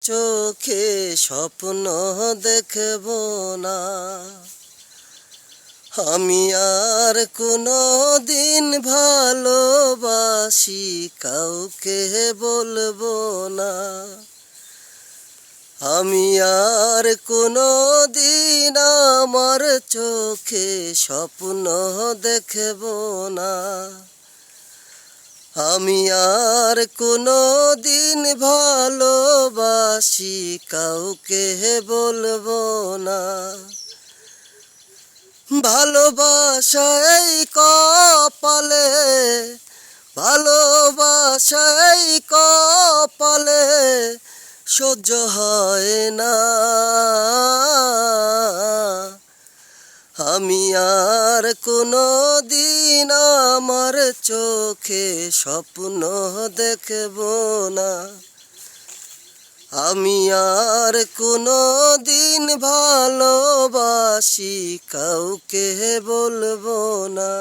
চোখে স্বপ্ন দেখব না। আমি আর কোনো দিন ভালোবাসি কাউকে বলবো না। আমি আর কোনো দিন আমার চোখে স্বপ্ন দেখব না। আমি আর কোনো দিন ভালোবাসি কাউকে বলবো না। ভালোবাসাই কপালে, ভালোবাসাই কপালে সহ্য হয় না। আমি আর কোনো দিন আমার চোখে স্বপ্ন দেখব না। আমি আর কোনো দিন ভালোবাসি কাউকে বলবো না।